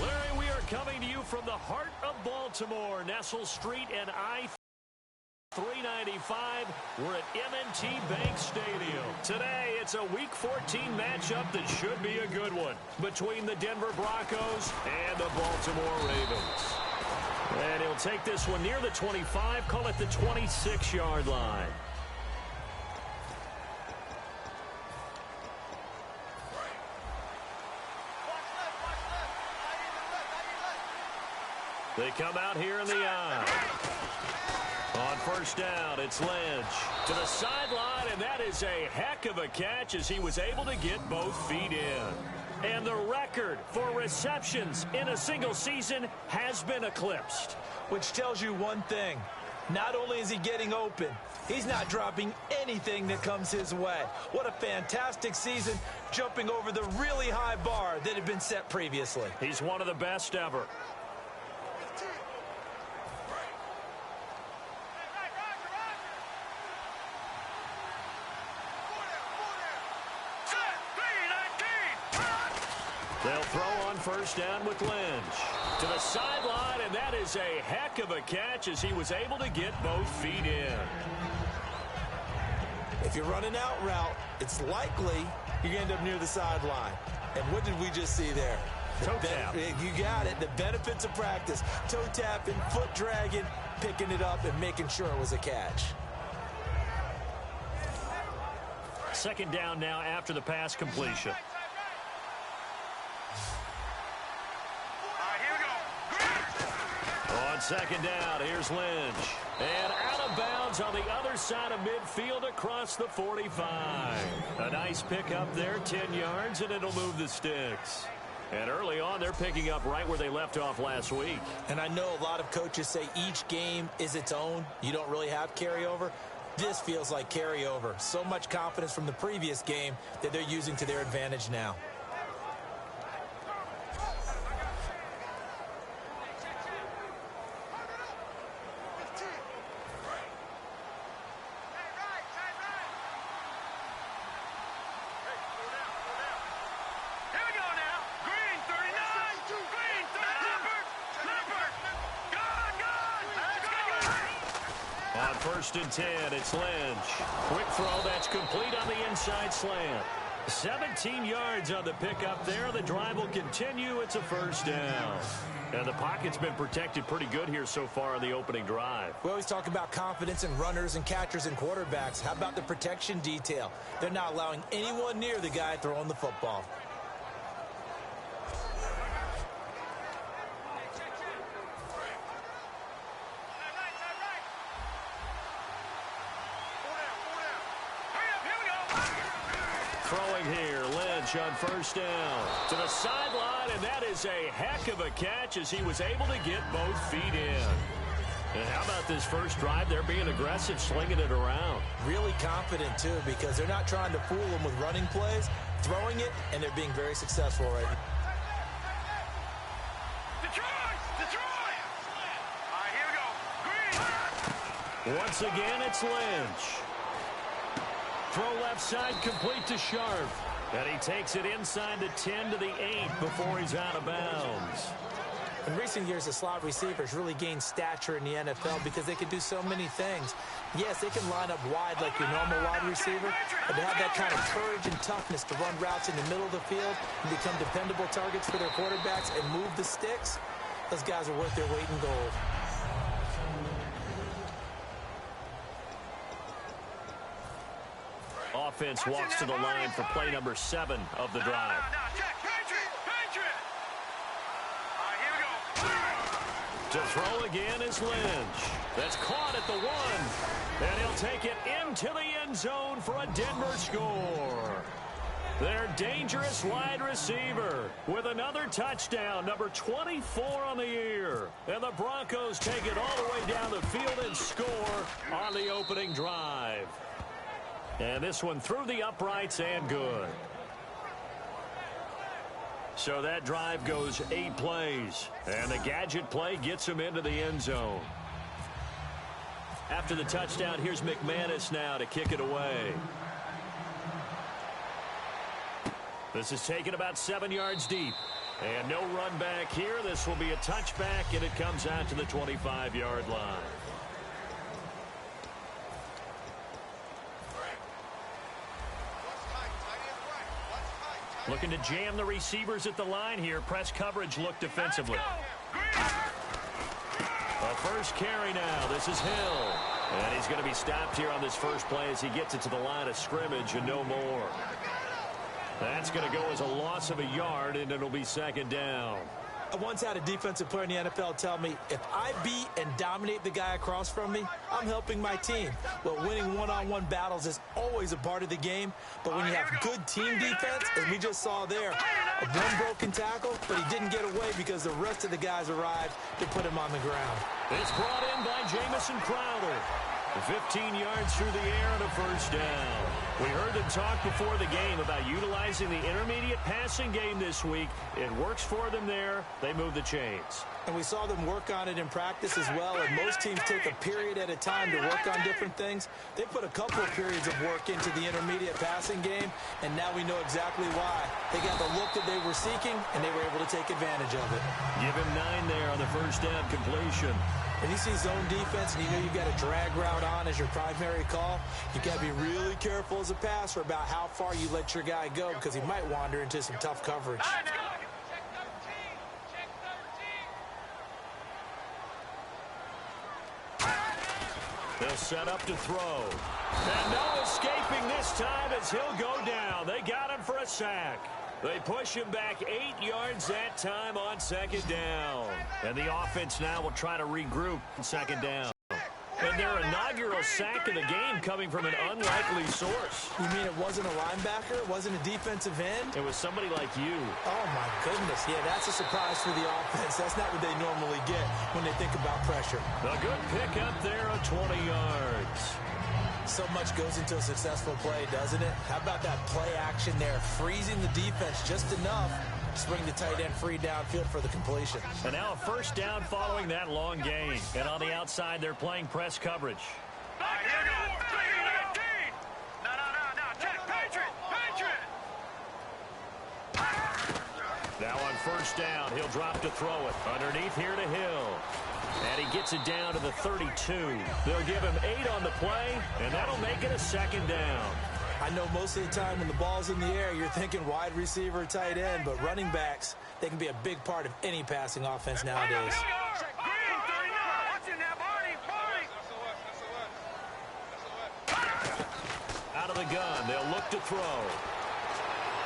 Larry, we are coming to you from the heart of Baltimore, Nestle Street and I-395. We're at M&T Bank Stadium. Today, it's a Week 14 matchup that should be a good one between the Denver Broncos and the Baltimore Ravens. And he'll take this one near the 25, call it the 26-yard line. They come out here in the eye. On first down, it's Lynch to the sideline, and that is a heck of a catch as he was able to get both feet in. And the record for receptions in a single season has been eclipsed. Which tells you one thing. Not only is he getting open, he's not dropping anything that comes his way. What a fantastic season, jumping over the really high bar that had been set previously. He's one of the best ever. They'll throw on first down with Lynch to the sideline, and that is a heck of a catch as he was able to get both feet in. If you're running out route, it's likely you're going to end up near the sideline. And what did we just see there? Toe tap. You got it. The benefits of practice. Toe tapping, foot dragging, picking it up, and making sure it was a catch. Second down now after the pass completion. On second down, here's Lynch. And out of bounds on the other side of midfield across the 45. A nice pickup there, 10 yards, and it'll move the sticks. And early on, they're picking up right where they left off last week. And I know a lot of coaches say each game is its own. You don't really have carryover. This feels like carryover. So much confidence from the previous game that they're using to their advantage now. First and 10, it's Lynch. Quick throw, that's complete on the inside slant. 17 yards on the pickup there. The drive will continue. It's a first down. And the pocket's been protected pretty good here so far in the opening drive. We always talk about confidence in runners and catchers and quarterbacks. How about the protection detail? They're not allowing anyone near the guy throwing the football. Throwing here, Lynch on first down to the sideline, and that is a heck of a catch as he was able to get both feet in. And how about this first drive? They're being aggressive, slinging it around. Really confident, too, because they're not trying to fool them with running plays, throwing it, and they're being very successful right now. Once again, it's Lynch. Throw left side, complete to Sharp. And he takes it inside the 10 to the 8 before he's out of bounds. In recent years, the slot receivers really gained stature in the NFL because they can do so many things. Yes, they can line up wide like your normal wide receiver, but to have that kind of courage and toughness to run routes in the middle of the field and become dependable targets for their quarterbacks and move the sticks, those guys are worth their weight in gold. Offense walks to the line for play number 7 of the drive. To throw again is Lynch. That's caught at the 1. And he'll take it into the end zone for a Denver score. Their dangerous wide receiver with another touchdown, number 24 on the year. And the Broncos take it all the way down the field and score on the opening drive. And this one through the uprights and good. So that drive goes 8 plays, and the gadget play gets him into the end zone. After the touchdown, here's McManus now to kick it away. This is taken about 7 yards deep. And no run back here. This will be a touchback, and it comes out to the 25-yard line. Looking to jam the receivers at the line here. Press coverage look defensively. A first carry now. This is Hill. And he's going to be stopped here on this first play as he gets it to the line of scrimmage and no more. That's going to go as a loss of a yard, and it'll be second down. I once had a defensive player in the NFL tell me, if I beat and dominate the guy across from me, I'm helping my team. Well, winning one-on-one battles is always a part of the game, but when you have good team defense, as we just saw there, one broken tackle, but he didn't get away because the rest of the guys arrived to put him on the ground. It's brought in by Jamison Crowder. 15 yards through the air and a first down. We heard them talk before the game about utilizing the intermediate passing game this week. It works for them there. They move the chains. And we saw them work on it in practice as well, and most teams take a period at a time to work on different things. They put a couple of periods of work into the intermediate passing game, and now we know exactly why. They got the look that they were seeking, and they were able to take advantage of it. Give him 9 there on the first down completion. When you see zone defense and you know you've got a drag route on as your primary call, you got to be really careful as a passer about how far you let your guy go because he might wander into some tough coverage. They'll set up to throw. And no escaping this time as he'll go down. They got him for a sack. They push him back 8 yards that time on second down. And the offense now will try to regroup on second down. And their inaugural sack of the game coming from an unlikely source. You mean it wasn't a linebacker? It wasn't a defensive end? It was somebody like you. Oh, my goodness. Yeah, that's a surprise for the offense. That's not what they normally get when they think about pressure. A good pickup there of 20 yards. So much goes into a successful play, doesn't it? How about that play action there? Freezing the defense just enough to swing the tight end free downfield for the completion. And now a first down following that long gain. And on the outside, they're playing press coverage. Now on first down, he'll drop to throw it. Underneath here to Hill. And he gets it down to the 32. They'll give him 8 on the play, and that'll make it a second down. I know most of the time when the ball's in the air, you're thinking wide receiver, tight end, but running backs, they can be a big part of any passing offense nowadays. Out of the gun, they'll look to throw.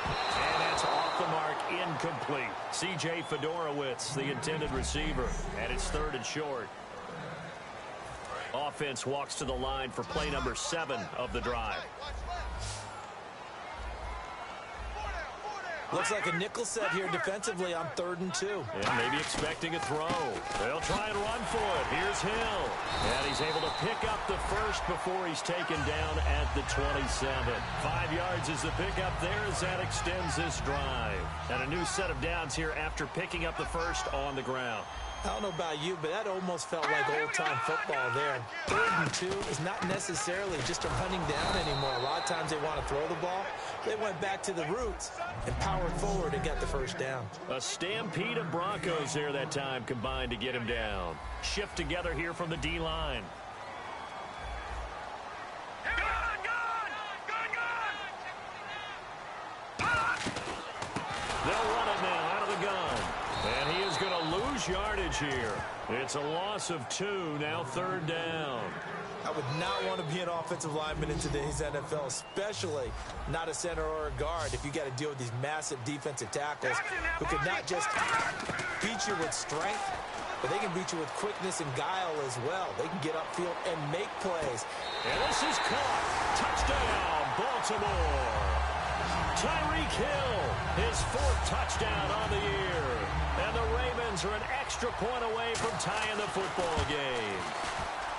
And that's off the mark, incomplete. C.J. Fedorowicz, the intended receiver, and it's 3rd and short. Offense walks to the line for play number 7 of the drive. Looks like a nickel set here defensively on 3rd and 2. And maybe expecting a throw. They'll try and run for it. Here's Hill. And he's able to pick up the first before he's taken down at the 27. 5 yards is the pickup there as that extends this drive. And a new set of downs here after picking up the first on the ground. I don't know about you, but that almost felt like old-time football there. 3rd and 2 is not necessarily just a running down anymore. A lot of times they want to throw the ball. They went back to the roots and powered forward and got the first down. A stampede of Broncos there that time combined to get him down. Shift together here from the D-line. They'll run it now out of the gun. And he is going to lose yardage here. It's a loss of 2, now 3rd down. I would not want to be an offensive lineman in today's NFL, especially not a center or a guard if you got to deal with these massive defensive tackles who could not just beat you with strength, but they can beat you with quickness and guile as well. They can get upfield and make plays. And this is caught. Touchdown, Baltimore. Tyreek Hill, his 4th touchdown on the year. And the Ravens are an extra point away from tying the football game.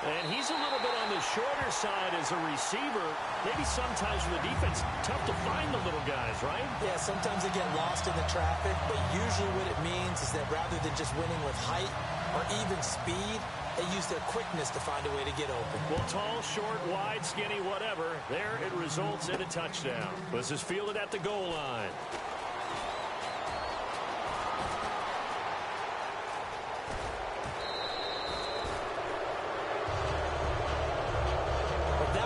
And he's a little bit on the shorter side as a receiver. Maybe sometimes for the defense, tough to find the little guys, right? Yeah, sometimes they get lost in the traffic, but usually what it means is that rather than just winning with height or even speed, they use their quickness to find a way to get open. Well, tall, short, wide, skinny, whatever, there it results in a touchdown. This is fielded at the goal line.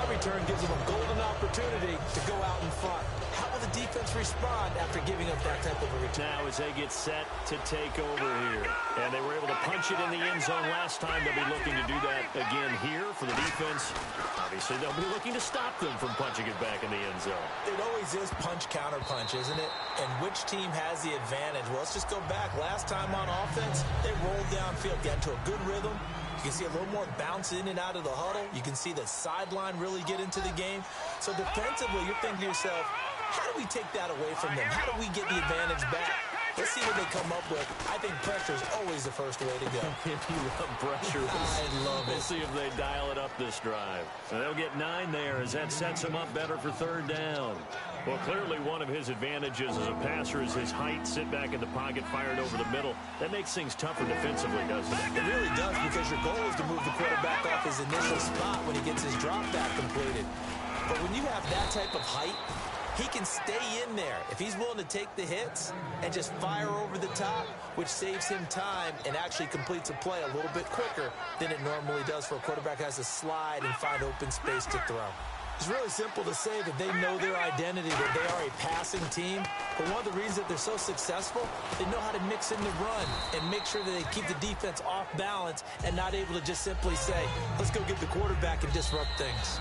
Return gives them a golden opportunity to go out in front. How will the defense respond after giving up that type of a return? Now as they get set to take over here. And they were able to punch it in the end zone last time. They'll be looking to do that again here for the defense. Obviously, they'll be looking to stop them from punching it back in the end zone. It always is punch-counter-punch, isn't it? And which team has the advantage? Well, let's just go back. Last time on offense, they rolled downfield, got into a good rhythm. You can see a little more bounce in and out of the huddle. You can see the sideline really get into the game. So defensively, you're thinking to yourself, how do we take that away from them? How do we get the advantage back? Let's see what they come up with. I think pressure is always the first way to go. If you love pressure, I love it. We'll see if they dial it up this drive. So they'll get 9 there as that sets them up better for third down. Well, clearly one of his advantages as a passer is his height. Sit back in the pocket, fired over the middle. That makes things tougher defensively, doesn't it? It really does, because your goal is to move the quarterback off his initial spot when he gets his drop back completed. But when you have that type of height, he can stay in there. If he's willing to take the hits and just fire over the top, which saves him time and actually completes a play a little bit quicker than it normally does for a quarterback who has to slide and find open space to throw. It's really simple to say that they know their identity, that they are a passing team. But one of the reasons that they're so successful, they know how to mix in the run and make sure that they keep the defense off balance and not able to just simply say, let's go get the quarterback and disrupt things.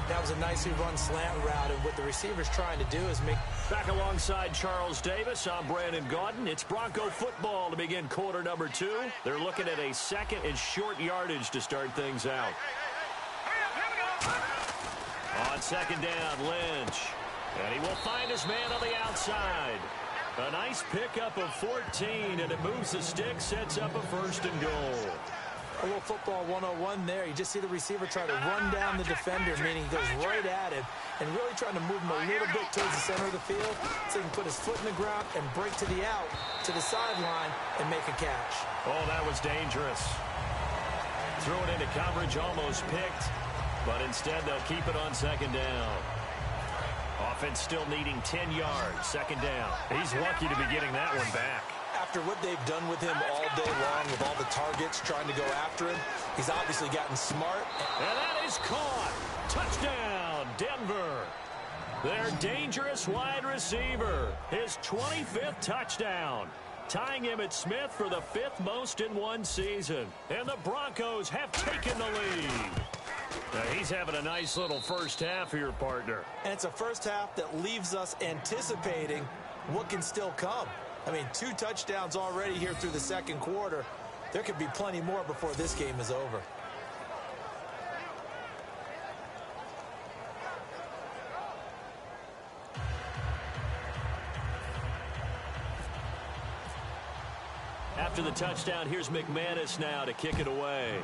That was a nicely run slant route, and what the receiver's trying to do is make... Back alongside Charles Davis, I'm Brandon Gaudin. It's Bronco football to begin quarter number 2. They're looking at a second and short yardage to start things out. On second down, Lynch. And he will find his man on the outside. A nice pickup of 14, and it moves the stick, sets up a first and goal. A little football 101 there. You just see the receiver try to run down the defender, meaning he goes right at him and really trying to move him a little bit towards the center of the field so he can put his foot in the ground and break to the out, to the sideline, and make a catch. Oh, that was dangerous. Threw it into coverage, almost picked. But instead, they'll keep it on second down. Offense still needing 10 yards. Second down. He's lucky to be getting that one back. After what they've done with him all day long, with all the targets trying to go after him, he's obviously gotten smart. And that is caught. Touchdown, Denver. Their dangerous wide receiver. His 25th touchdown. Tying Emmitt Smith for the 5th most in one season. And the Broncos have taken the lead. Now he's having a nice little first half here, partner. And it's a first half that leaves us anticipating what can still come. I mean, 2 touchdowns already here through the second quarter. There could be plenty more before this game is over. After the touchdown, here's McManus now to kick it away.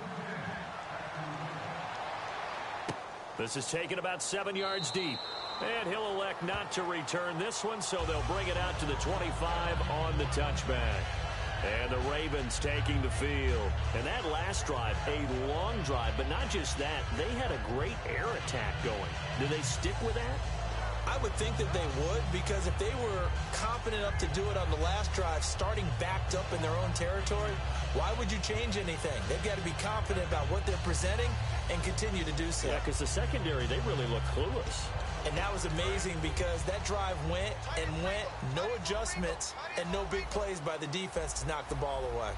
This is taken about 7 yards deep. And he'll elect not to return this one, so they'll bring it out to the 25 on the touchback. And the Ravens taking the field. And that last drive, a long drive, but not just that. They had a great air attack going. Do they stick with that? I would think that they would, because if they were confident enough to do it on the last drive, starting backed up in their own territory, why would you change anything? They've got to be confident about what they're presenting and continue to do so. Yeah, because the secondary, they really look clueless. And that was amazing because that drive went and went, no adjustments, and no big plays by the defense to knock the ball away.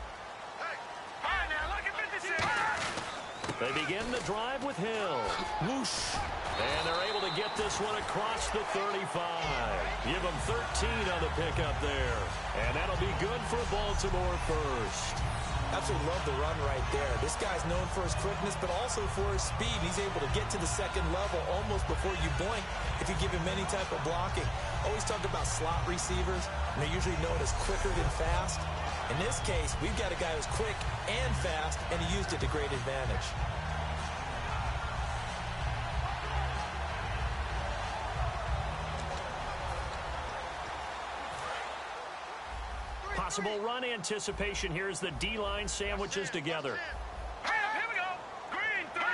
They begin the drive with Hill. Whoosh. And they're able to get this one across the 35. Give them 13 on the pickup there. And that'll be good for Baltimore first. Absolutely love the run right there. This guy's known for his quickness, but also for his speed. He's able to get to the second level almost before you blink if you give him any type of blocking. Always talk about slot receivers, and they're usually known as quicker than fast. In this case, we've got a guy who's quick and fast, and he used it to great advantage. possible run anticipation here as the D-line sandwiches together. Here we go. Green 39.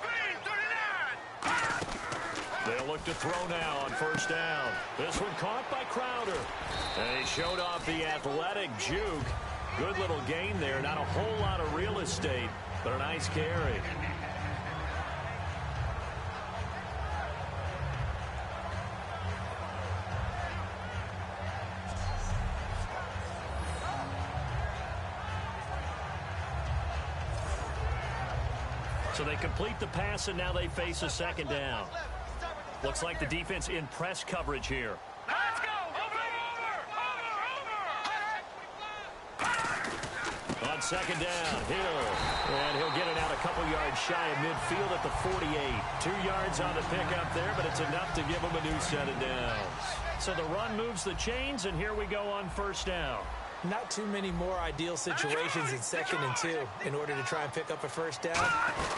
Green 39. They'll look to throw now on first down. This one caught by Crowder. And he showed off the athletic juke. Good little gain there. Not a whole lot of real estate, but a nice carry. So they complete the pass, and now they face a second down. Looks like the defense in press coverage here. Let's go. Over. On second down, Hill. And he'll get it out a couple yards shy of midfield at the 48. 2 yards on the pickup there, but it's enough to give him a new set of downs. So the run moves the chains, and here we go on first down. Not too many more ideal situations in 2nd and 2 in order to try and pick up a first down.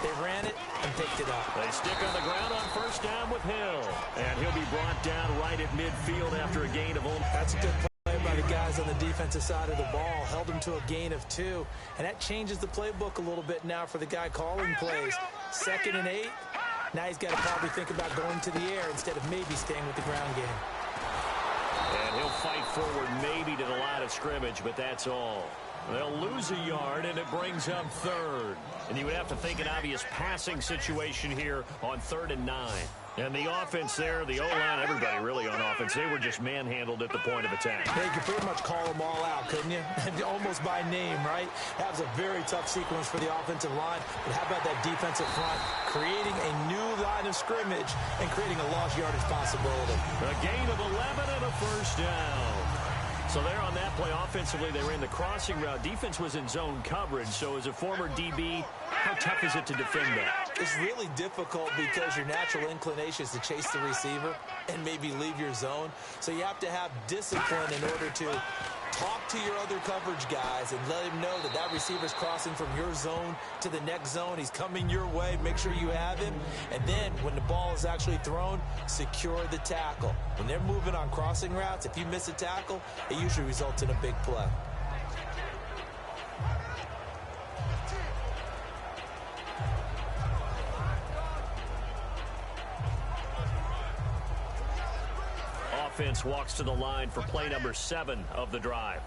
They ran it and picked it up. They stick on the ground on first down with Hill. And he'll be brought down right at midfield after a gain of only. That's a good play by the guys on the defensive side of the ball. Held him to a gain of 2. And that changes the playbook a little bit now for the guy calling plays. 2nd and 8. Now he's got to probably think about going to the air instead of maybe staying with the ground game. And he'll fight forward maybe to the line of scrimmage, but that's all. They'll lose a yard, and it brings up 3rd. And you would have to think an obvious passing situation here on 3rd and 9. And the offense there, the O-line, everybody really on offense, they were just manhandled at the point of attack. Yeah, you could pretty much call them all out, couldn't you? Almost by name, right? That was a very tough sequence for the offensive line. But how about that defensive front creating a new line of scrimmage and creating a lost yardage possibility? A gain of 11 and a first down. So there on that play, offensively, they ran the crossing route. Defense was in zone coverage, so as a former DB, how tough is it to defend that? It's really difficult because your natural inclination is to chase the receiver and maybe leave your zone. So you have to have discipline in order to talk to your other coverage guys and let him know that that receiver's crossing from your zone to the next zone. He's coming your way. Make sure you have him. And then when the ball is actually thrown, secure the tackle. When they're moving on crossing routes, if you miss a tackle, it usually results in a big play. Offense walks to the line for play number 7 of the drive.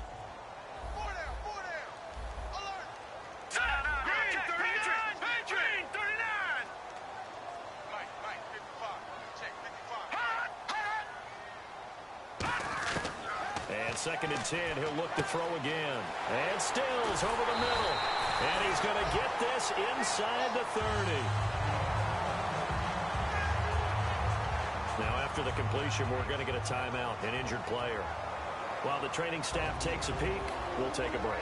And 2nd and 10, he'll look to throw again. And Stills over the middle. And he's going to get this inside the 30. Now, after the completion, we're going to get a timeout, an injured player. While the training staff takes a peek, we'll take a break.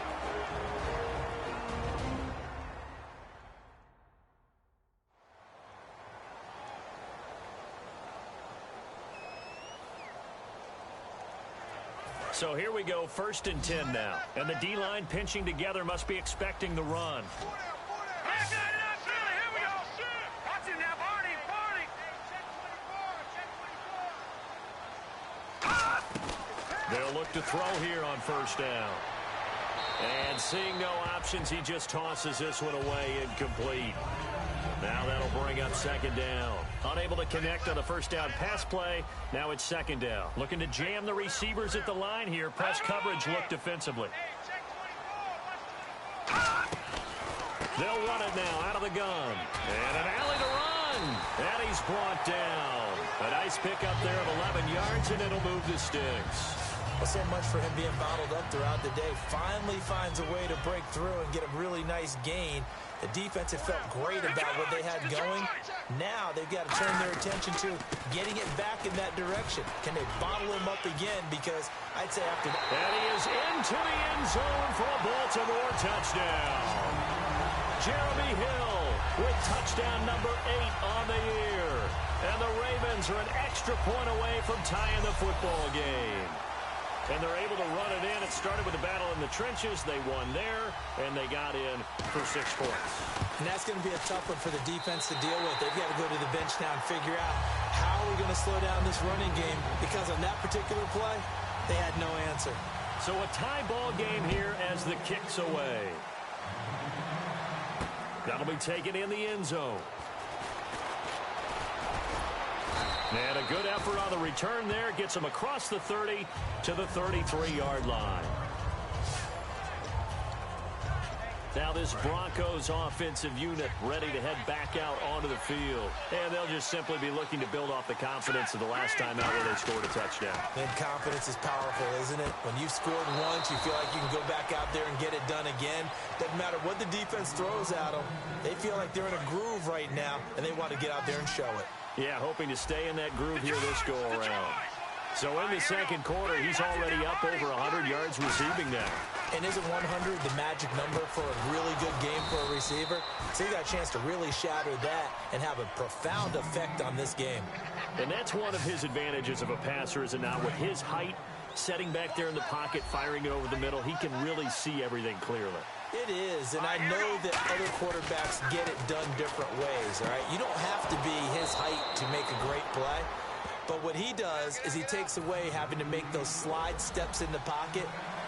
So here we go, 1st and 10 now. And the D-line pinching together must be expecting the run. They'll look to throw here on first down. And seeing no options, he just tosses this one away incomplete. Now that'll bring up 2nd down. Unable to connect on the first down pass play. Now it's 2nd down. Looking to jam the receivers at the line here. Press coverage look defensively. They'll run it now out of the gun. And an alley to run. And he's brought down. A nice pickup there of 11 yards, and it'll move the sticks. Well, so much for him being bottled up throughout the day. Finally finds a way to break through and get a really nice gain. The defense had felt great about what they had going. Now they've got to turn their attention to getting it back in that direction. Can they bottle him up again? Because I'd say after that. And he is into the end zone for a Baltimore touchdown. Jeremy Hill with touchdown number 8 on the year. And the Ravens are an extra point away from tying the football game. And they're able to run it in. It started with a battle in the trenches. They won there, and they got in for 6 points. And that's going to be a tough one for the defense to deal with. They've got to go to the bench now and figure out how are we going to slow down this running game, because on that particular play, they had no answer. So a tie ball game here as the kick's away. That'll be taken in the end zone. And a good effort on the return there. Gets him across the 30 to the 33-yard line. Now this Broncos offensive unit ready to head back out onto the field. And they'll just simply be looking to build off the confidence of the last time out where they scored a touchdown. And confidence is powerful, isn't it? When you've scored once, you feel like you can go back out there and get it done again. Doesn't matter what the defense throws at them. They feel like they're in a groove right now, and they want to get out there and show it. Yeah, hoping to stay in that groove here this go-around. So in the second quarter, he's already up over 100 yards receiving now. And isn't 100 the magic number for a really good game for a receiver? So he got a chance to really shatter that and have a profound effect on this game. And that's one of his advantages of a passer, is it not? With his height, setting back there in the pocket, firing it over the middle, he can really see everything clearly. It is, and I know that other quarterbacks get it done different ways, all right? You don't have to be his height to make a great play. But what he does is he takes away having to make those slide steps in the pocket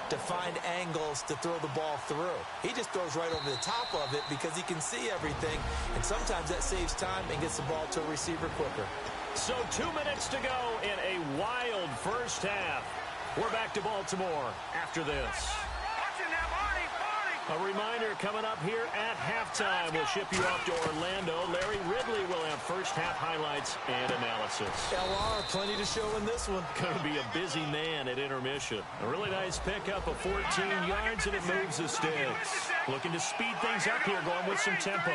to find angles to throw the ball through. He just throws right over the top of it because he can see everything, and sometimes that saves time and gets the ball to a receiver quicker. So 2 minutes to go in a wild first half. We're back to Baltimore after this. A reminder coming up here at halftime. We'll ship you off to Orlando. Larry Ridley will have first half highlights and analysis. LR, plenty to show in this one. Going to be a busy man at intermission. A really nice pickup of 14 yards, and it moves the sticks. Looking to speed things up here, going with some tempo.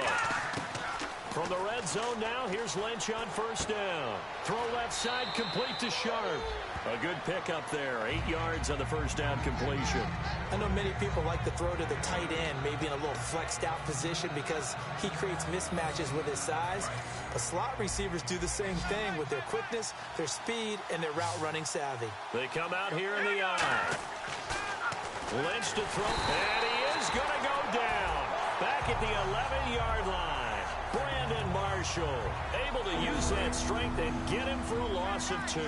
From the red zone now, here's Lynch on first down. Throw left side, complete to Sharp. A good pickup there, 8 yards on the first down completion. I know many people like to throw to the tight end, maybe in a little flexed out position because he creates mismatches with his size. But slot receivers do the same thing with their quickness, their speed, and their route running savvy. They come out here in the eye. Lynch to throw, and he is going to go down. Back at the 11-yard line. Brandon Marshall able to use that strength and get him for a loss of 2.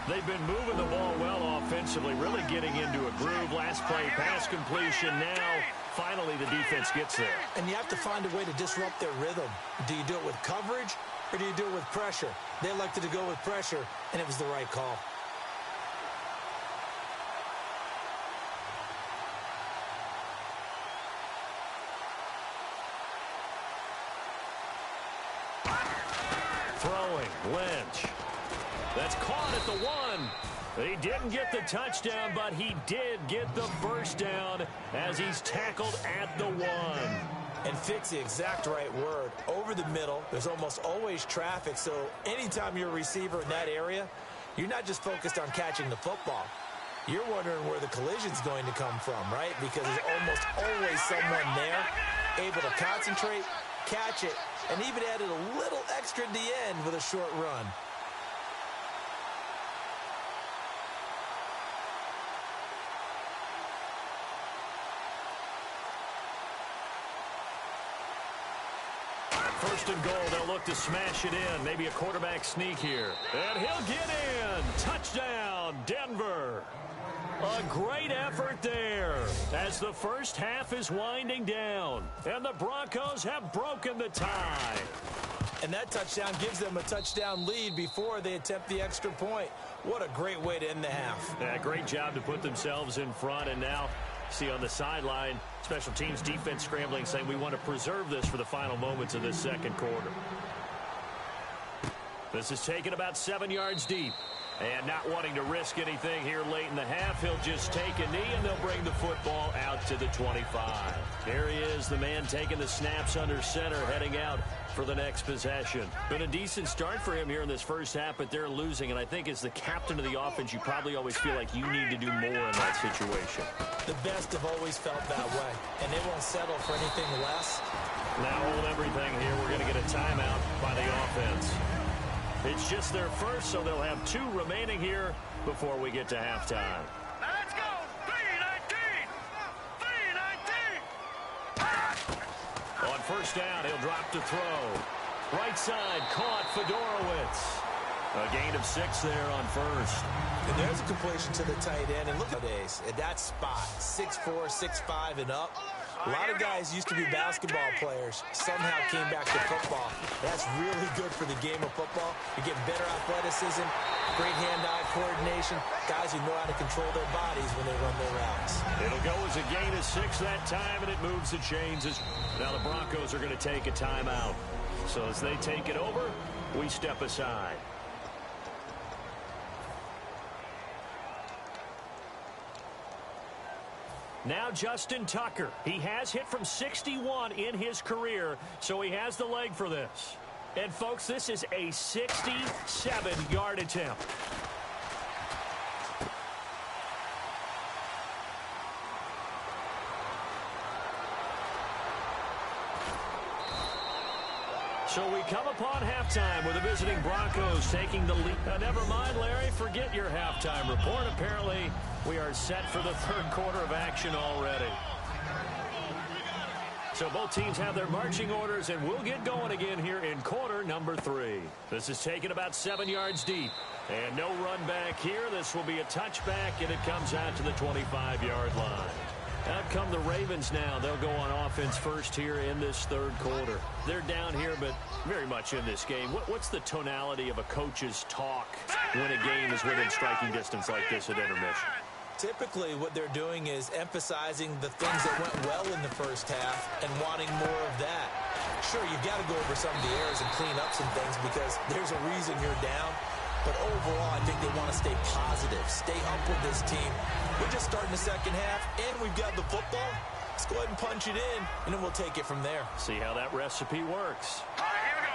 They've been moving the ball well offensively, really getting into a groove. Last play, pass completion. Now, finally, the defense gets there. And you have to find a way to disrupt their rhythm. Do you do it with coverage, or do you do it with pressure? They elected to go with pressure, and it was the right call. Throwing, Lynch. That's caught at the 1. He didn't get the touchdown, but he did get the first down as he's tackled at the 1. And fit's the exact right word. Over the middle, there's almost always traffic, so anytime you're a receiver in that area, you're not just focused on catching the football. You're wondering where the collision's going to come from, right? Because there's almost always someone there able to concentrate, catch it, and even added a little extra at the end with a short run. First and goal, they'll look to smash it in. Maybe a quarterback sneak here. And he'll get in. Touchdown, Denver. A great effort there as the first half is winding down. And the Broncos have broken the tie. And that touchdown gives them a touchdown lead before they attempt the extra point. What a great way to end the half. Yeah, great job to put themselves in front. And now, see on the sideline, special teams defense scrambling, saying we want to preserve this for the final moments of this second quarter. This is taken about 7 yards deep. And not wanting to risk anything here late in the half, he'll just take a knee, and they'll bring the football out to the 25. Here he is, the man taking the snaps under center, heading out for the next possession. Been a decent start for him here in this first half, but they're losing. And I think as the captain of the offense, you probably always feel like you need to do more in that situation. The best have always felt that way, and they won't settle for anything less. Now hold everything here. We're going to get a timeout by the offense. It's just their first, so they'll have 2 remaining here before we get to halftime. Now let's go. 3-19. 3-19. On first down, he'll drop to throw. Right side, caught Fedorowicz. A gain of 6 there on first. And there's a completion to the tight end. And look at this. At that spot, 6'4", 6'5", and up. A lot of guys used to be basketball players. Somehow came back to football. That's really good for the game of football. You're getting better athleticism, great hand-eye coordination. Guys who know how to control their bodies when they run their routes. It'll go as a gain of 6 that time, and it moves the chains. Now the Broncos are going to take a timeout. So as they take it over, we step aside. Now Justin Tucker. He has hit from 61 in his career, so he has the leg for this. And, folks, this is a 67-yard attempt. So we come upon halftime with the visiting Broncos taking the lead. Never mind, Larry, forget your halftime report. Apparently, we are set for the third quarter of action already. So both teams have their marching orders, and we'll get going again here in quarter number 3. This is taken about 7 yards deep. And no run back here. This will be a touchback, and it comes out to the 25-yard line. Out come the Ravens now. They'll go on offense first here in this third quarter. They're down here, but very much in this game. What's the tonality of a coach's talk when a game is within striking distance like this at intermission? Typically, what they're doing is emphasizing the things that went well in the first half and wanting more of that. Sure, you've got to go over some of the errors and clean up some things because there's a reason you're down. But overall, I think they want to stay positive, stay up with this team. We're just starting the second half, and we've got the football. Let's go ahead and punch it in, and then we'll take it from there. See how that recipe works. All right, here we go.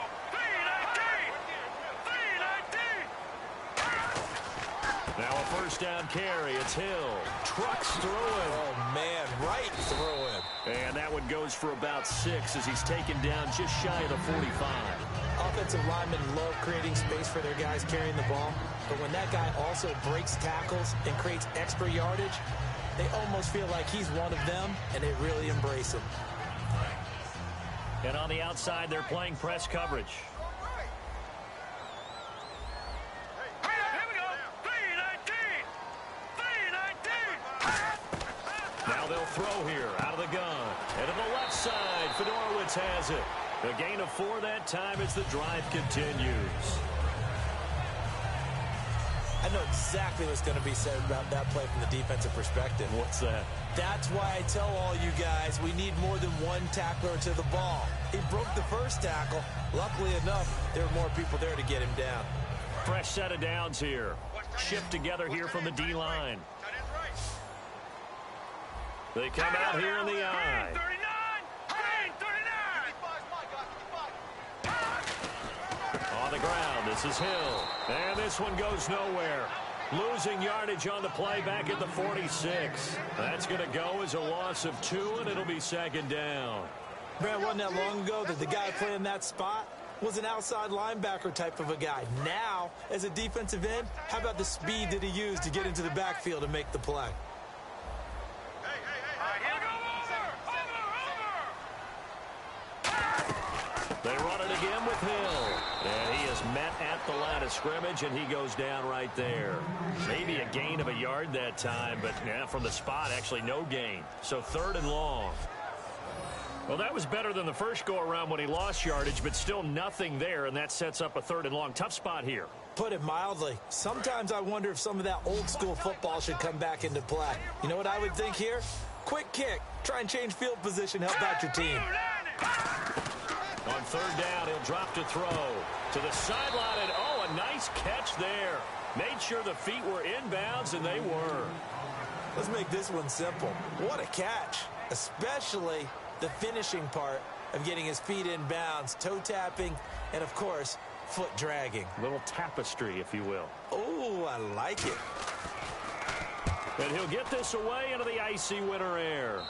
3-19. Now a first down carry. It's Hill. Trucks through him. Oh, man, right through him. And that one goes for about 6 as he's taken down just shy of the 45. Offensive linemen love creating space for their guys carrying the ball. But when that guy also breaks tackles and creates extra yardage, they almost feel like he's one of them, and they really embrace him. And on the outside, they're playing press coverage. Here we go. 3-19. Now they'll throw here out of the gun. And to the left side, Fedorowicz has it. A gain of 4 that time as the drive continues. I know exactly what's going to be said about that play from the defensive perspective. What's that? That's why I tell all you guys we need more than one tackler to the ball. He broke the first tackle. Luckily enough, there were more people there to get him down. Fresh set of downs here. Shift together here from the D-line. They come out here in the eye. On the ground, this is Hill. And this one goes nowhere. Losing yardage on the play back at the 46. That's going to go as a loss of 2, and it'll be second down. Brad, wasn't that long ago that the guy playing that spot was an outside linebacker type of a guy. Now, as a defensive end, how about the speed that he used to get into the backfield and make the play? They run it again with Hill. And he is met at the line of scrimmage, and he goes down right there. Maybe a gain of a yard that time, but yeah, from the spot, actually no gain. So 3rd and long. Well, that was better than the first go-around when he lost yardage, but still nothing there, and that sets up a 3rd and long. Tough spot here. Put it mildly. Sometimes I wonder if some of that old-school football should come back into play. You know what I would think here? Quick kick. Try and change field position. Help out your team. On 3rd down, he'll drop to throw. To the sideline, and oh, a nice catch there. Made sure the feet were inbounds, and they were. Let's make this one simple. What a catch. Especially the finishing part of getting his feet in bounds, toe tapping, and of course, foot dragging. A little tapestry, if you will. Oh, I like it. And he'll get this away into the icy winter air.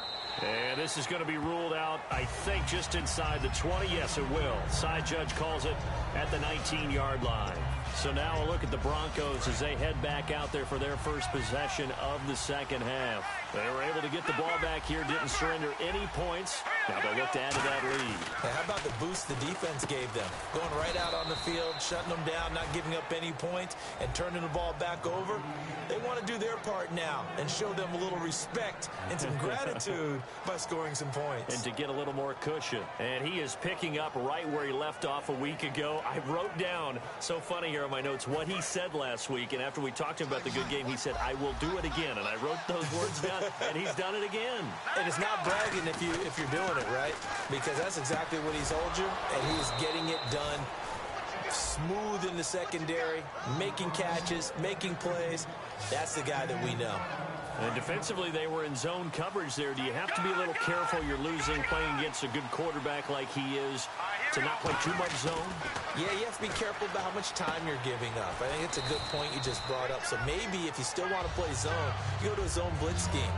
And this is going to be ruled out, I think, just inside the 20. Yes, it will. Side judge calls it at the 19-yard line. So now a look at the Broncos as they head back out there for their first possession of the second half. They were able to get the ball back here, didn't surrender any points. Now they'll look to add to that lead. Hey, how about the boost the defense gave them? Going right out on the field, shutting them down, not giving up any points, and turning the ball back over. They want to do their part now and show them a little respect and some gratitude by scoring some points. And to get a little more cushion. And he is picking up right where he left off a week ago. I wrote down, so funny here on my notes, what he said last week. And after we talked to him about the good game, he said, I will do it again. And I wrote those words down, and he's done it again. And it's not bragging if you're doing it, right? Because that's exactly what he's told you, and he's getting it done smooth in the secondary, making catches, making plays. That's the guy that we know. And defensively, they were in zone coverage there. Do you have to be a little careful? You're losing playing against a good quarterback like he is to not play too much zone? Yeah, you have to be careful about how much time you're giving up. I think it's a good point you just brought up. So maybe if you still want to play zone, you go to a zone blitz scheme.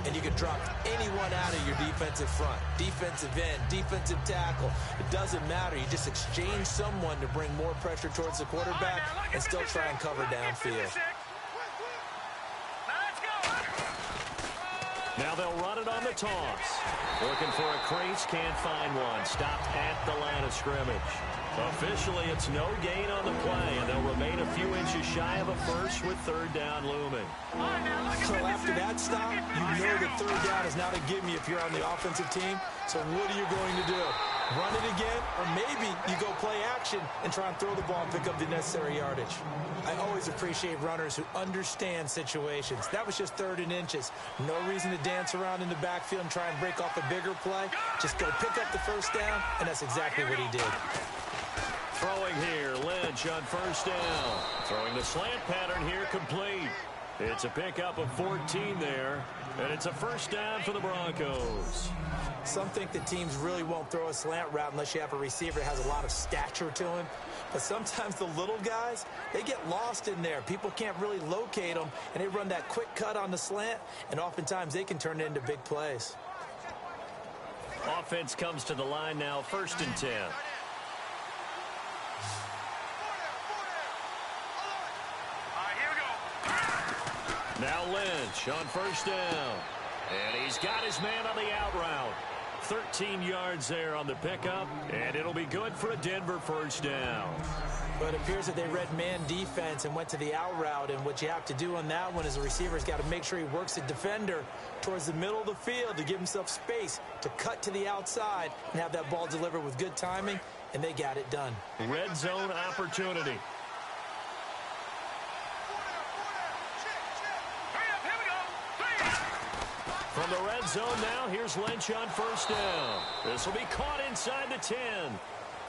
And you can drop anyone out of your defensive front, defensive end, defensive tackle. It doesn't matter. You just exchange someone to bring more pressure towards the quarterback and still try and cover downfield. Now they'll run it on the toss. Looking for a crease, can't find one. Stopped at the line of scrimmage. Officially, it's no gain on the play, and they'll remain a few inches shy of a first with third down looming. So after that stop, you know that third down is not a gimme if you're on the offensive team. So what are you going to do? Run it again? Or maybe you go play action and try and throw the ball and pick up the necessary yardage. I always appreciate runners who understand situations. That was just 3rd and inches. No reason to dance around in the backfield and try and break off a bigger play. Just go pick up the first down, and that's exactly what he did. Throwing here, Lynch on first down. Throwing the slant pattern here, complete. It's a pickup of 14 there, and it's a first down for the Broncos. Some think the teams really won't throw a slant route unless you have a receiver that has a lot of stature to him. But sometimes the little guys, they get lost in there. People can't really locate them, and they run that quick cut on the slant, and oftentimes they can turn it into big plays. Offense comes to the line now, 1st and 10. Now Lynch on first down. And he's got his man on the out route. 13 yards there on the pickup, and it'll be good for a Denver first down. But it appears that they read man defense and went to the out route, and what you have to do on that one is the receiver's got to make sure he works the defender towards the middle of the field to give himself space to cut to the outside and have that ball delivered with good timing, and they got it done. Red zone opportunity. From the red zone now, here's Lynch on first down. This will be caught inside the 10.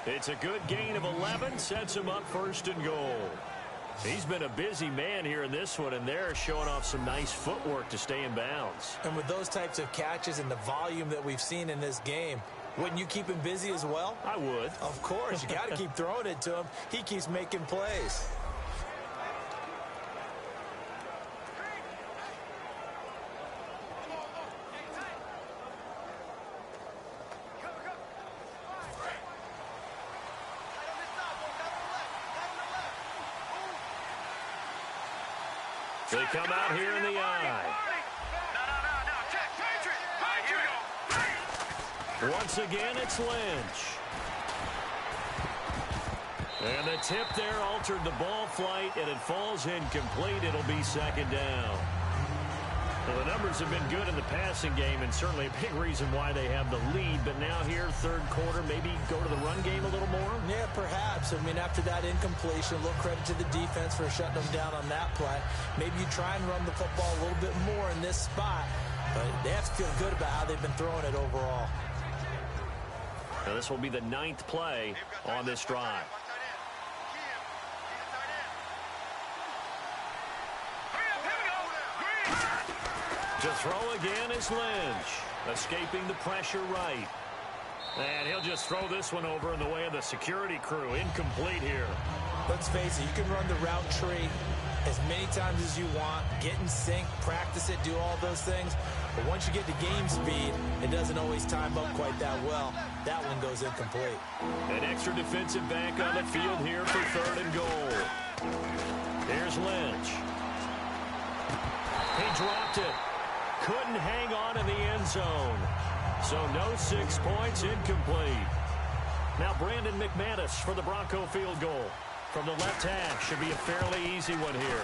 It's a good gain of 11, sets him up 1st and goal. He's been a busy man here in this one, and they're showing off some nice footwork to stay in bounds. And with those types of catches and the volume that we've seen in this game, wouldn't you keep him busy as well? I would. Of course. You got to keep throwing it to him. He keeps making plays. They come out here in the eye. Once again, it's Lynch. And the tip there altered the ball flight, and it falls incomplete. It'll be 2nd down. Well, the numbers have been good in the passing game, and certainly a big reason why they have the lead. But now here, 3rd quarter, maybe go to the run game a little more? Yeah, perhaps. I mean, after that incompletion, a little credit to the defense for shutting them down on that play. Maybe you try and run the football a little bit more in this spot. But they have to feel good about how they've been throwing it overall. Now, this will be the 9th play on this drive. To throw again is Lynch, escaping the pressure right. And he'll just throw this one over in the way of the security crew. Incomplete here. Let's face it, you can run the route tree as many times as you want, get in sync, practice it, do all those things. But once you get to game speed, it doesn't always time up quite that well. That one goes incomplete. An extra defensive back on the field here for 3rd and goal. Here's Lynch. He dropped it. Couldn't hang on in the end zone. So no 6 points, incomplete. Now Brandon McManus for the Bronco field goal. From the left hash, should be a fairly easy one here.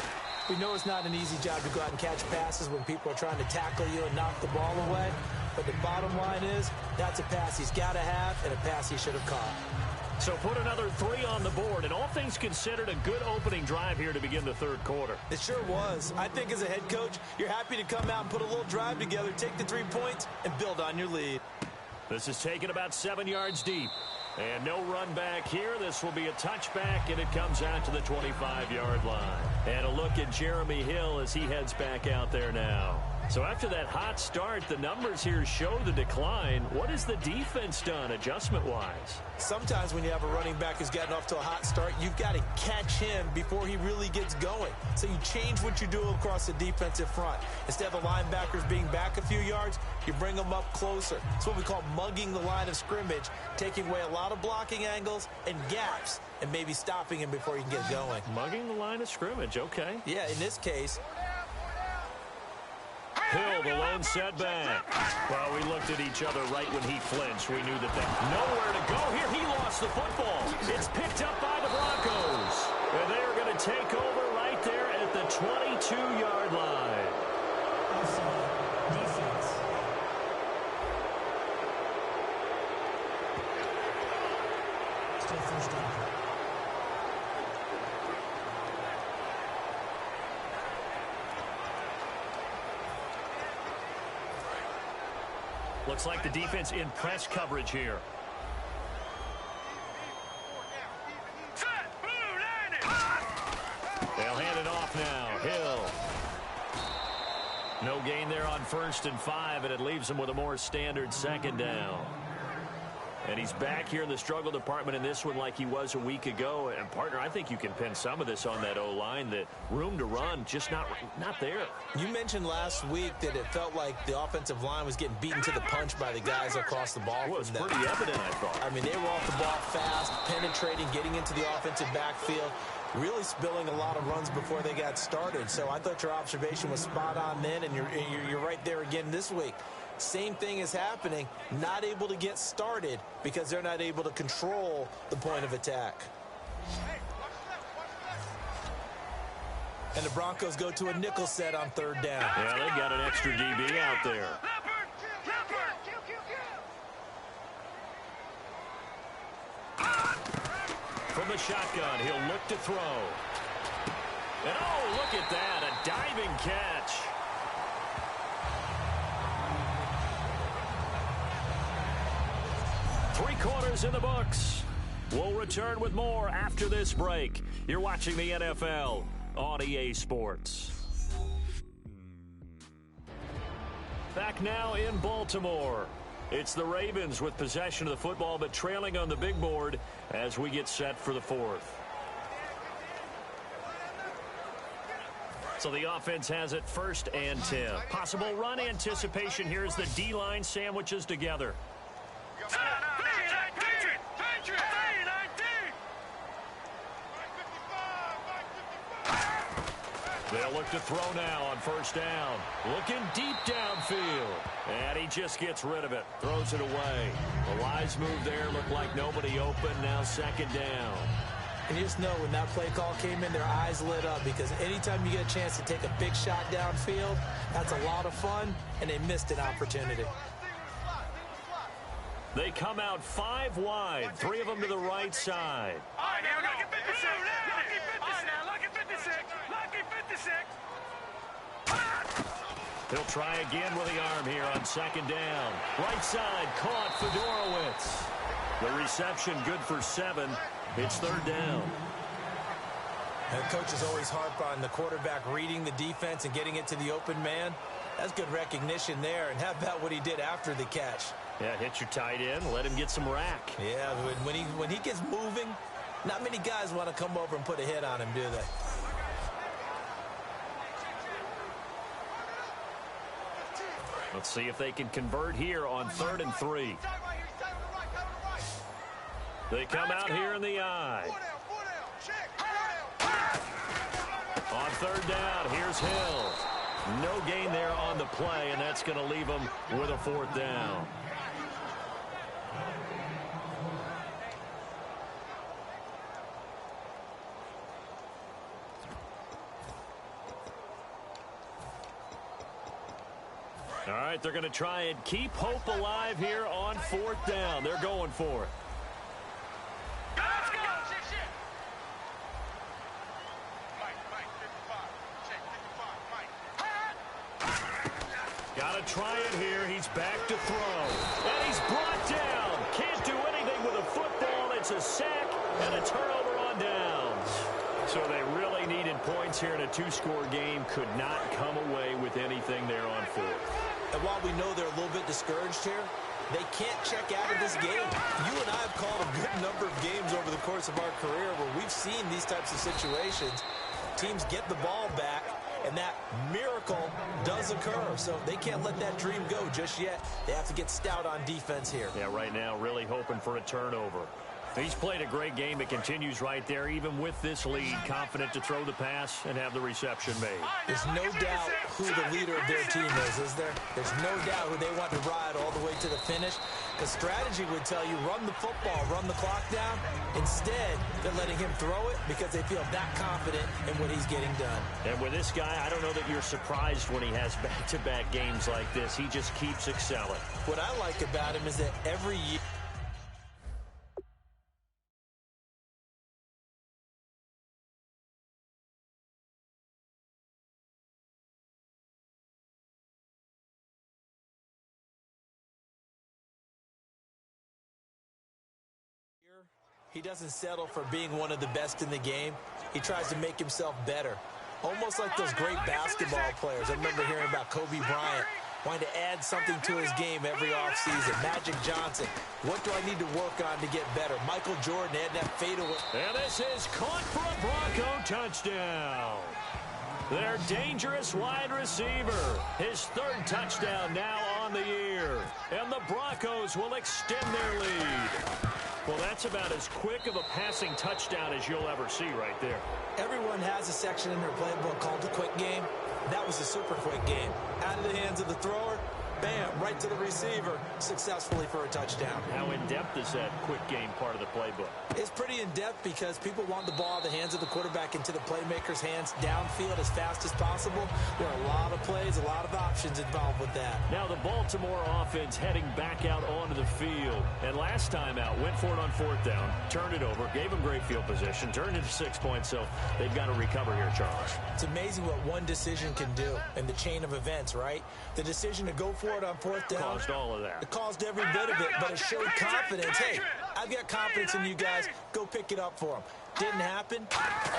We know it's not an easy job to go out and catch passes when people are trying to tackle you and knock the ball away. But the bottom line is, that's a pass he's got to have and a pass he should have caught. So put another 3 on the board, and all things considered, a good opening drive here to begin the third quarter. It sure was. I think as a head coach, you're happy to come out and put a little drive together, take the 3 points, and build on your lead. This is taken about 7 yards deep. And no run back here. This will be a touchback, and it comes out to the 25-yard line. And a look at Jeremy Hill as he heads back out there now. So after that hot start, the numbers here show the decline. What has the defense done adjustment-wise? Sometimes when you have a running back who's gotten off to a hot start, you've got to catch him before he really gets going. So you change what you do across the defensive front. Instead of the linebackers being back a few yards, you bring them up closer. It's what we call mugging the line of scrimmage, taking away a lot of blocking angles and gaps, and maybe stopping him before he can get going. Mugging the line of scrimmage, okay. Yeah, in this case. Hill, the lone setback. Well, we looked at each other right when he flinched. We knew that nowhere to go here. He lost the football. It's picked up by the Broncos. And they are going to take over right there at the 22-yard line. Defense. Still first down. Looks like the defense in press coverage here. They'll hand it off now. Hill. No gain there on 1st and 5, and it leaves them with a more standard 2nd down. And he's back here in the struggle department in this one like he was a week ago. And, partner, I think you can pin some of this on that O-line. That room to run, just not there. You mentioned last week that it felt like the offensive line was getting beaten to the punch by the guys across the ball. It was pretty evident, I thought. I mean, they were off the ball fast, penetrating, getting into the offensive backfield, really spilling a lot of runs before they got started. So I thought your observation was spot on then, and you're right there again this week. Same thing is happening, not able to get started because they're not able to control the point of attack. And the Broncos go to a nickel set on 3rd down. Yeah, they got an extra DB out there. From the shotgun, he'll look to throw. And oh, look at that, a diving catch. Three quarters in the books. We'll return with more after this break. You're watching the NFL on EA Sports. Back now in Baltimore. It's the Ravens with possession of the football, but trailing on the big board as we get set for the 4th. So the offense has it 1st and 10. Possible run anticipation here as the D-line sandwiches together. They'll look to throw now on 1st down. Looking deep downfield. And he just gets rid of it. Throws it away. The wise move there. Looked like nobody open. Now 2nd down. And you just know when that play call came in, their eyes lit up because anytime you get a chance to take a big shot downfield, that's a lot of fun, and they missed an opportunity. They come out 5 wide. 3 of them to the right side. All right, here we go. Lucky 56. Lucky 56. Lucky 56. He'll try again with the arm here on 2nd down. Right side caught Fedorowicz. The reception good for 7. It's 3rd down. And coaches always harp on the quarterback reading the defense and getting it to the open man. That's good recognition there. And how about what he did after the catch? Yeah, hit your tight end. Let him get some rack. Yeah, when he gets moving, not many guys want to come over and put a hit on him, do they? Let's see if they can convert here on 3rd and 3. They come out here in the eye. On 3rd down, here's Hill. No gain there on the play, and that's going to leave them with a 4th down. All right, they're going to try and keep hope alive here on 4th down. They're going for it. Let's go. Mike, 55. Check, 55, Mike. Got to try it here. He's back to throw. And he's brought down. Can't do anything with a football. It's a sack and a turnover on downs. So they really needed points here in a 2-score game. Could not come away with anything there on 4th. And while we know they're a little bit discouraged here, they can't check out of this game. You and I have called a good number of games over the course of our career where we've seen these types of situations. Teams get the ball back, and that miracle does occur. So they can't let that dream go just yet. They have to get stout on defense here. Yeah, right now really hoping for a turnover. He's played a great game. It continues right there, even with this lead. Confident to throw the pass and have the reception made. There's no doubt who the leader of their team is there? There's no doubt who they want to ride all the way to the finish. Because strategy would tell you, run the football, run the clock down. Instead, they're letting him throw it because they feel that confident in what he's getting done. And with this guy, I don't know that you're surprised when he has back-to-back games like this. He just keeps excelling. What I like about him is that every year, he doesn't settle for being one of the best in the game. He tries to make himself better. Almost like those great basketball players. I remember hearing about Kobe Bryant wanting to add something to his game every offseason. Magic Johnson, what do I need to work on to get better? Michael Jordan had that fadeaway. And this is caught for a Bronco touchdown. Their dangerous wide receiver. His 3rd touchdown now on the year. And the Broncos will extend their lead. Well, that's about as quick of a passing touchdown as you'll ever see right there. Everyone has a section in their playbook called the quick game. That was a super quick game. Out of the hands of the thrower, bam, right to the receiver, successfully for a touchdown. How in-depth is that quick game part of the playbook? It's pretty in-depth because people want the ball in the hands of the quarterback into the playmaker's hands downfield as fast as possible. There are a lot of plays, a lot of options involved with that. Now the Baltimore offense heading back out onto the field. And last time out, went for it on 4th down, turned it over, gave them great field position, turned it to 6 points, so they've got to recover here, Charles. It's amazing what one decision can do in the chain of events, right? The decision to go for it on 4th down. Caused all of that. It caused every bit of it, but it showed confidence. Hey, I've got confidence in you guys. Go pick it up for them. Didn't happen.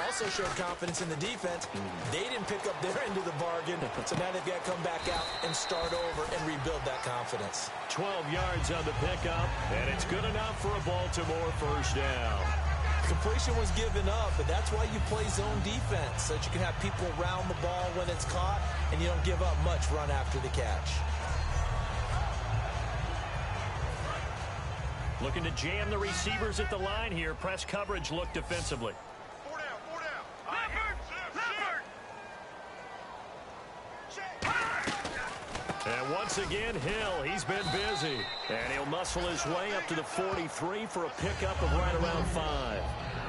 Also showed confidence in the defense. They didn't pick up their end of the bargain, so now they've got to come back out and start over and rebuild that confidence. 12 yards on the pickup, and it's good enough for a Baltimore 1st down. Completion was given up, but that's why you play zone defense, so that you can have people around the ball when it's caught, and you don't give up much run after the catch. Looking to jam the receivers at the line here. Press coverage look defensively. 4 down, 4 down. Leopard! And once again, Hill, he's been busy. And he'll muscle his way up to the 43 for a pickup of right around 5.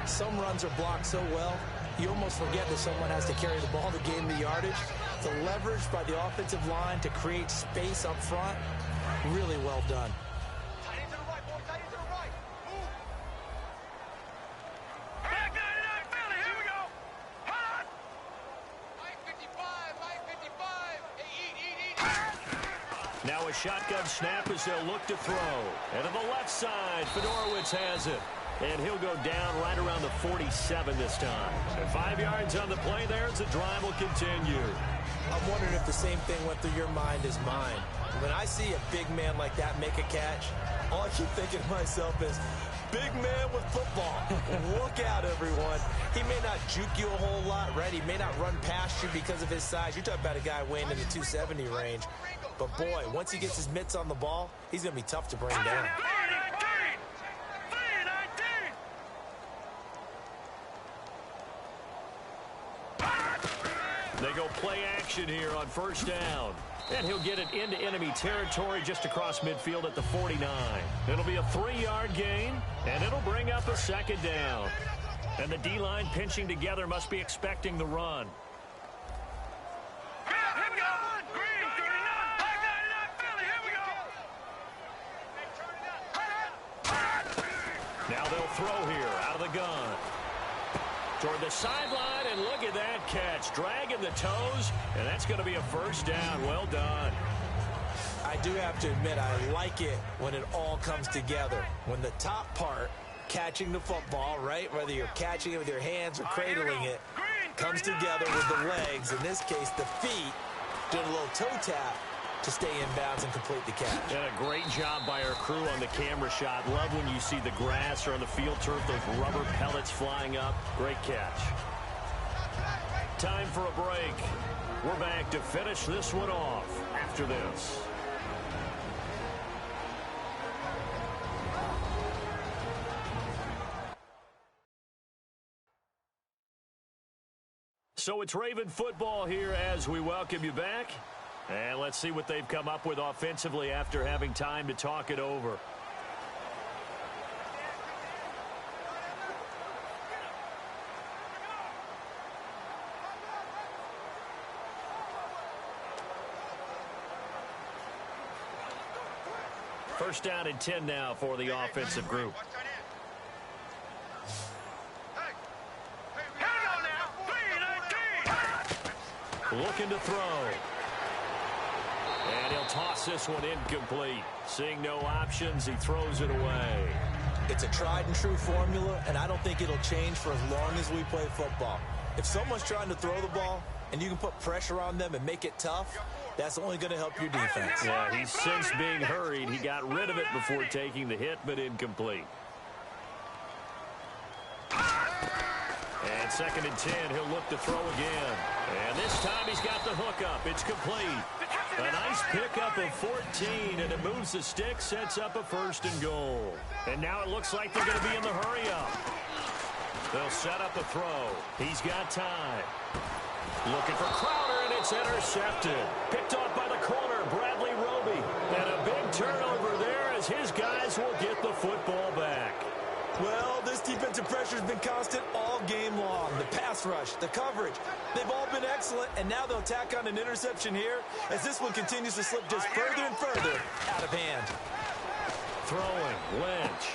Some runs are blocked so well, you almost forget that someone has to carry the ball to gain the yardage. The leverage by the offensive line to create space up front, really well done. Tight end to the right, boy. Tight end to the right. Move. Back 99, Philly. Here we go. Hot. Mike 55, Mike 55. Hey, eat. Now a shotgun snap as they'll look to throw. And to the left side, Fedorowicz has it. And he'll go down right around the 47 this time. And 5 yards on the play there as the drive will continue. I'm wondering if the same thing went through your mind as mine. When I see a big man like that make a catch, all I keep thinking to myself is, big man with football. Look out, everyone. He may not juke you a whole lot, right? He may not run past you because of his size. You're talking about a guy weighing in the 270 range. But, boy, once he gets his mitts on the ball, he's going to be tough to bring down. They go play action here on 1st down. And he'll get it into enemy territory just across midfield at the 49. It'll be a 3-yard gain, and it'll bring up a 2nd down. And the D-line pinching together must be expecting the run. Now they'll throw here out of the gun. Toward the sideline, and look at that catch. Dragging the toes, and that's going to be a first down. Well done. I do have to admit, I like it when it all comes together. When the top part, catching the football, right, whether you're catching it with your hands or cradling it, comes together with the legs, in this case the feet, doing a little toe tap to stay in bounds and complete the catch. And a great job by our crew on the camera shot. Love when you see the grass or on the field turf, those rubber pellets flying up. Great catch. Time for a break. We're back to finish this one off after this. So it's Raven football here as we welcome you back. And let's see what they've come up with offensively after having time to talk it over. First down and 10 now for the offensive group. Looking to throw. And he'll toss this one incomplete. Seeing no options, he throws it away. It's a tried and true formula, and I don't think it'll change for as long as we play football. If someone's trying to throw the ball and you can put pressure on them and make it tough, that's only going to help your defense. Yeah, he's since being hurried. He got rid of it before taking the hit, but incomplete. And second and 10, he'll look to throw again. And this time he's got the hook up. It's complete. A nice pickup of 14, and it moves the stick, sets up a first and goal. And now it looks like they're going to be in the hurry-up. They'll set up a throw. He's got time. Looking for Crowder, and it's intercepted. Picked off by the corner, Bradley Roby. And a big turnover there as his guys will get the football back. Well, this defensive pressure has been constant all game long. The pass rush, the coverage, they've all been excellent, and now they'll tack on an interception here as this one continues to slip just further and further out of hand. Throwing, Lynch.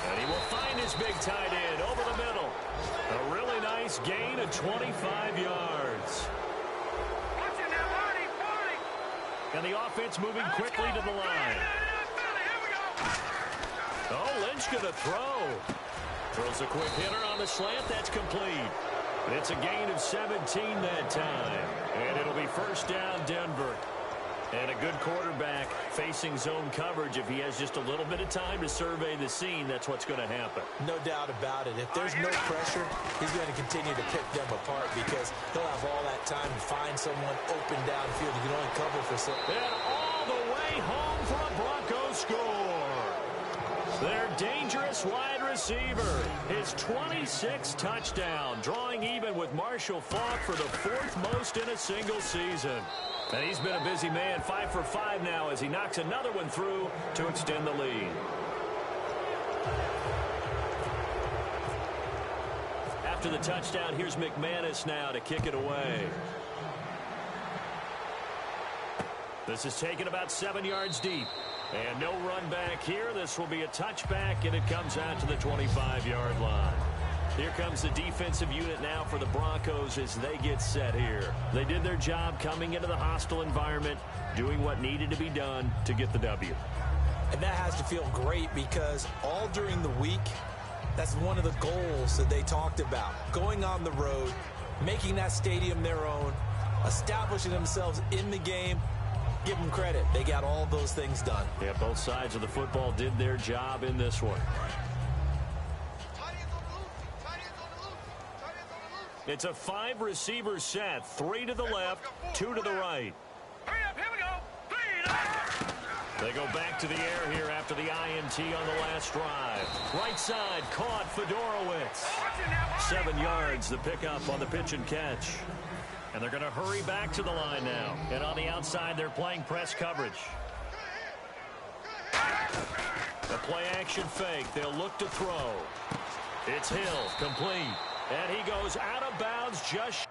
And he will find his big tight end over the middle. A really nice gain of 25 yards. And the offense moving quickly to the line. Oh, Lynch going to throw. Throws a quick hitter on the slant. That's complete. It's a gain of 17 that time. And it'll be first down, Denver. And a good quarterback facing zone coverage. If he has just a little bit of time to survey the scene, that's what's going to happen. No doubt about it. If there's no pressure, he's going to continue to pick them apart because he'll have all that time to find someone open downfield. He can only cover for so. And all the way home for a Broncos score. Their dangerous wide receiver, his 26th touchdown, drawing even with Marshall Faulk for the 4th most in a single season. And he's been a busy man, 5 for 5 now as he knocks another one through to extend the lead. After the touchdown, here's McManus now to kick it away. This is taken about 7 yards deep. And no run back here. This will be a touchback, and it comes out to the 25-yard line. Here comes the defensive unit now for the Broncos as they get set here. They did their job coming into the hostile environment, doing what needed to be done to get the W. And that has to feel great because all during the week, that's one of the goals that they talked about. Going on the road, making that stadium their own, establishing themselves in the game. Give them credit. They got all those things done. Yeah, both sides of the football did their job in this one. It's a 5-receiver set. 3 to the left, 2 to the right. They go back to the air here after the INT on the last drive. Right side, caught Fedorowicz. 7 yards, the pickup on the pitch and catch. And they're going to hurry back to the line now. And on the outside, they're playing press coverage. The play-action fake. They'll look to throw. It's Hill, complete. And he goes out of bounds just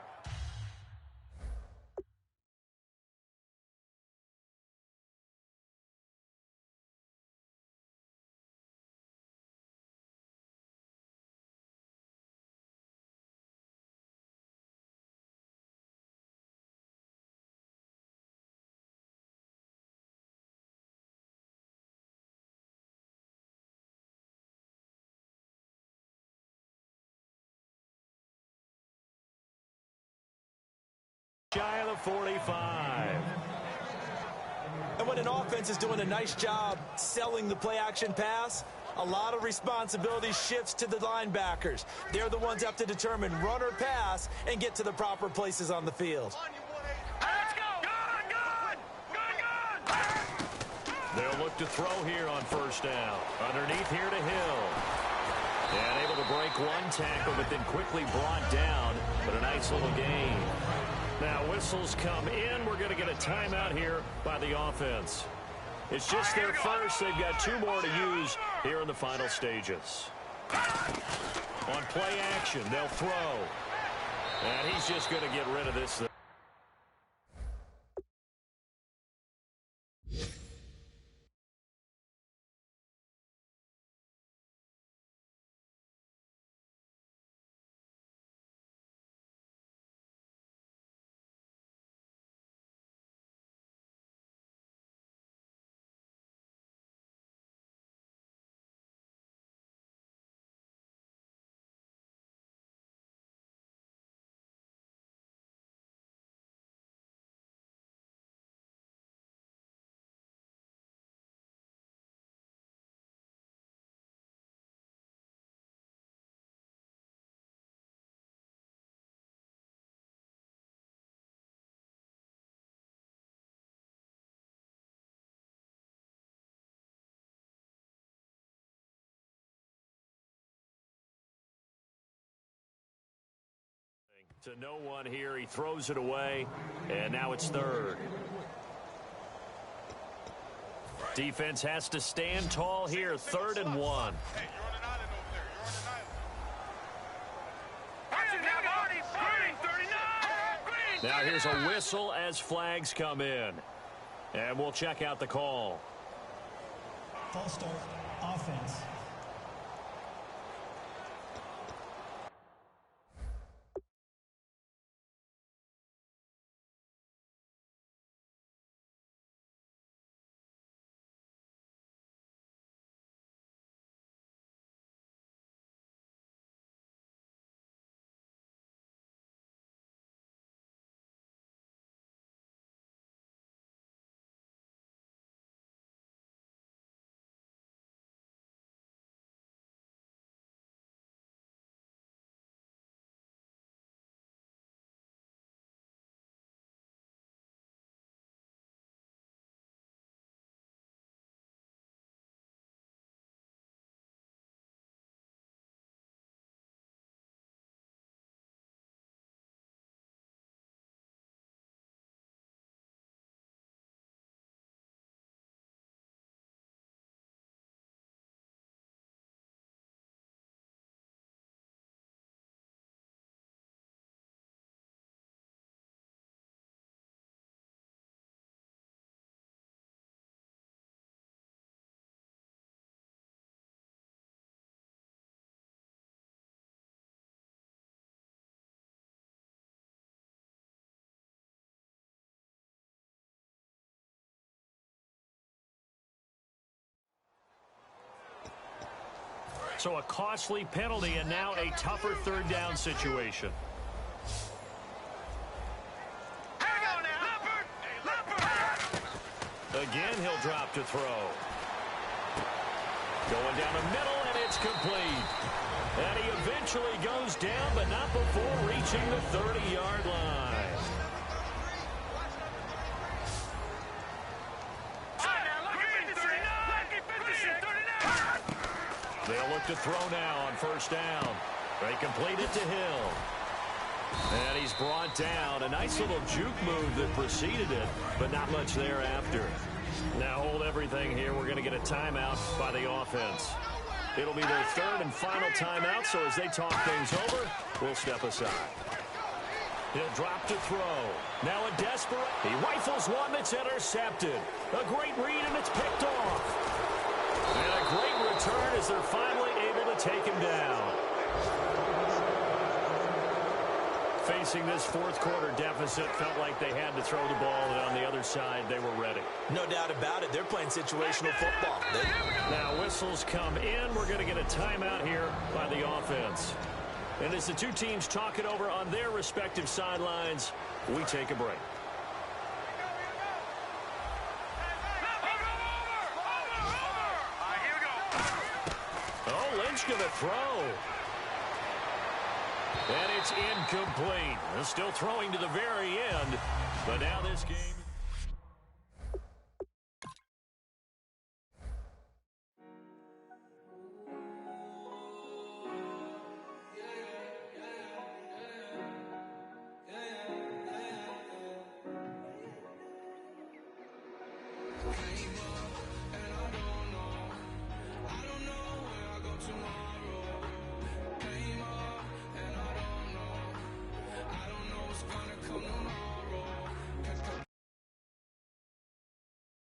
the 45. And when an offense is doing a nice job selling the play-action pass, a lot of responsibility shifts to the linebackers. They're the ones that have to determine run or pass and get to the proper places on the field. Let's go! Good! They'll look to throw here on first down. Underneath here to Hill. And able to break one tackle, but then quickly brought down. But a nice little gain. Now whistles come in. We're going to get a timeout here by the offense. It's just their first. They've got 2 more to use here in the final stages. On play action, they'll throw. And he's just going to get rid of this thing. To no one here. He throws it away, and now it's third. Defense has to stand tall here. 3rd and 1. Hey, you're on an island over there. You're on an island. Now here's a whistle as flags come in. And we'll check out the call. False start, offense. So a costly penalty and now a tougher 3rd down situation. Again, he'll drop to throw. Going down the middle, and it's complete. And he eventually goes down, but not before reaching the 30-yard line. They'll look to throw now on first down. They complete it to Hill. And he's brought down. A nice little juke move that preceded it, but not much thereafter. Now hold everything here. We're going to get a timeout by the offense. It'll be their 3rd and final timeout, so as they talk things over, we'll step aside. He'll drop to throw. Now a desperate. He rifles one that's intercepted. A great read, and it's picked off. And a great return as they're finally able to take him down. Facing this 4th quarter deficit, felt like they had to throw the ball, and on the other side, they were ready. No doubt about it. They're playing situational football. Now whistles come in. We're going to get a timeout here by the offense. And as the 2 teams talk it over on their respective sidelines, we take a break. Lynch to the throw. And it's incomplete. Still throwing to the very end. But now this game...